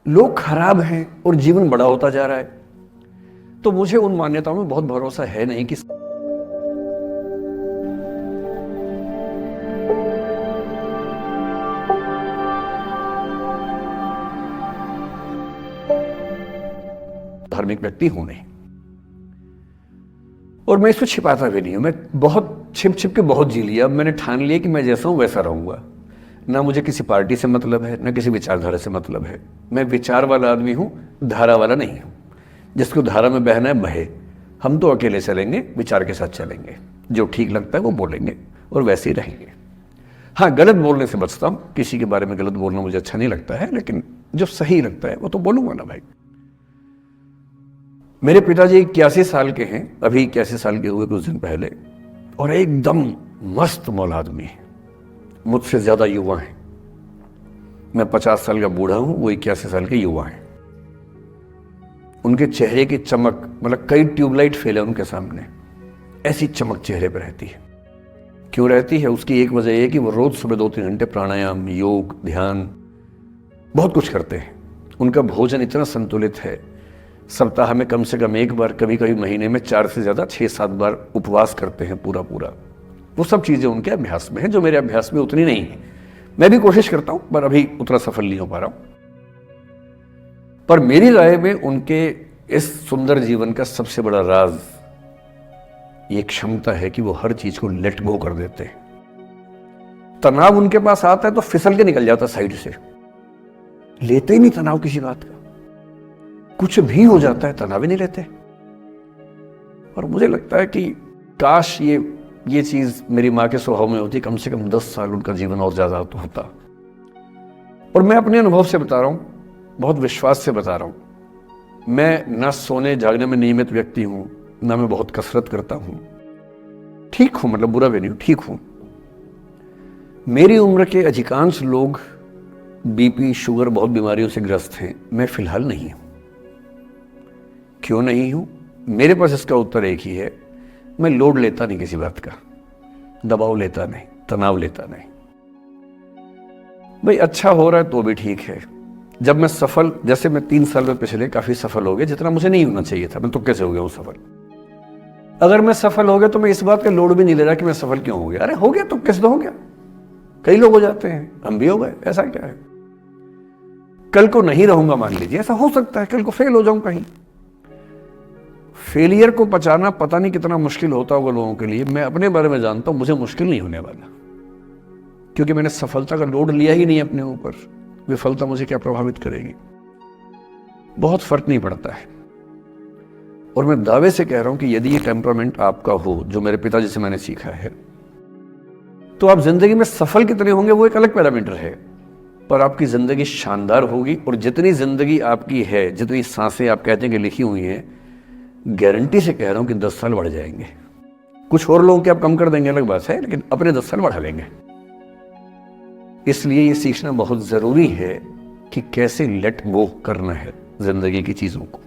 लोग खराब हैं और जीवन बड़ा होता जा रहा है। तो मुझे उन मान्यताओं में बहुत भरोसा है नहीं कि धार्मिक व्यक्ति हूं नहीं, और मैं इसको छिपाता भी नहीं हूं। मैं बहुत छिप छिप के बहुत जी लिया। अब मैंने ठान लिया कि मैं जैसा हूं वैसा रहूंगा। ना मुझे किसी पार्टी से मतलब है, ना किसी विचारधारा से मतलब है। मैं विचार वाला आदमी हूं, धारा वाला नहीं हूं। जिसको धारा में बहना है बहे। हम तो अकेले चलेंगे, विचार के साथ चलेंगे। जो ठीक लगता है वो बोलेंगे और वैसे ही रहेंगे। हाँ, गलत बोलने से बचता हूं। किसी के बारे में गलत बोलना मुझे अच्छा नहीं लगता है, लेकिन जो सही लगता है वो तो बोलूंगा ना भाई। मेरे पिताजी 81 साल के हैं, अभी 81 साल के हुए कुछ दिन पहले, और एकदम मस्त मौला आदमी है। मुझसे ज्यादा युवा हैं। मैं 50 साल का बूढ़ा हूं, वो 81 साल के युवा हैं। उनके चेहरे की चमक, मतलब कई ट्यूबलाइट फेल है उनके सामने, ऐसी चमक चेहरे पर रहती है। क्यों रहती है? उसकी एक वजह यह कि वो रोज सुबह 2-3 घंटे प्राणायाम, योग, ध्यान, बहुत कुछ करते हैं। उनका भोजन इतना संतुलित है, सप्ताह में कम से कम एक बार, कभी कभी महीने में 4 से ज्यादा 6-7 बार उपवास करते हैं पूरा पूरा। वो सब चीजें उनके अभ्यास में हैं, जो मेरे अभ्यास में उतनी नहीं है। मैं भी कोशिश करता हूं, पर अभी उतना सफल नहीं हो पा रहा हूं। पर मेरी राय में उनके इस सुंदर जीवन का सबसे बड़ा राज ये क्षमता है कि वो हर चीज को लेट गो कर देते हैं। तनाव उनके पास आता है तो फिसल के निकल जाता साइड से, लेते ही नहीं तनाव किसी बात का। कुछ भी हो जाता है, तनाव ही नहीं लेते। और मुझे लगता है कि काश ये चीज मेरी मां के स्वभाव में होती। कम से कम 10 साल उनका जीवन और ज्यादा तो होता। और मैं अपने अनुभव से बता रहा हूं, बहुत विश्वास से बता रहा हूं। मैं ना सोने जागने में नियमित व्यक्ति हूं, ना मैं बहुत कसरत करता हूं। ठीक हूं, मतलब बुरा भी नहीं हूं, ठीक हूं। मेरी उम्र के अधिकांश लोग बीपी, शुगर, बहुत बीमारियों से ग्रस्त हैं। मैं फिलहाल नहीं हूं। क्यों नहीं हूं? मेरे पास इसका उत्तर एक ही है। मैं लोड लेता नहीं किसी बात का, दबाव लेता नहीं, तनाव लेता नहीं। भाई अच्छा हो रहा है तो भी ठीक है। जब मैं सफल, जैसे मैं 3 साल में पिछले काफी सफल हो गया, जितना मुझे नहीं होना चाहिए था। मैं तो कैसे हो गया हूं सफल? अगर मैं सफल हो गया तो मैं इस बात का लोड भी नहीं ले रहा कि मैं सफल क्यों हो गया। अरे हो गया तो कैसे तो हो गया। कई लोग हो जाते हैं, हम भी हो गए, ऐसा क्या है? कल को नहीं रहूंगा, मान लीजिए, ऐसा हो सकता है, कल को फेल हो जाऊं कहीं। फेलियर को पचाना पता नहीं कितना मुश्किल होता होगा लोगों के लिए। मैं अपने बारे में जानता हूं, मुझे मुश्किल नहीं होने वाला, क्योंकि मैंने सफलता का लोड लिया ही नहीं अपने ऊपर। विफलता मुझे क्या प्रभावित करेगी? बहुत फर्क नहीं पड़ता है। और मैं दावे से कह रहा हूं कि यदि ये टेम्परामेंट आपका हो, जो मेरे पिताजी से मैंने सीखा है, तो आप जिंदगी में सफल कितने होंगे वो एक अलग पैरामीटर है, पर आपकी जिंदगी शानदार होगी। और जितनी जिंदगी आपकी है, जितनी सांसें आप कहते हैं कि लिखी हुई हैं, गारंटी से कह रहा हूं कि 10 साल बढ़ जाएंगे। कुछ और लोगों के आप कम कर देंगे, अलग बात है, लेकिन अपने 10 साल बढ़ा लेंगे। इसलिए ये सीखना बहुत जरूरी है कि कैसे लेट गो करना है जिंदगी की चीजों को।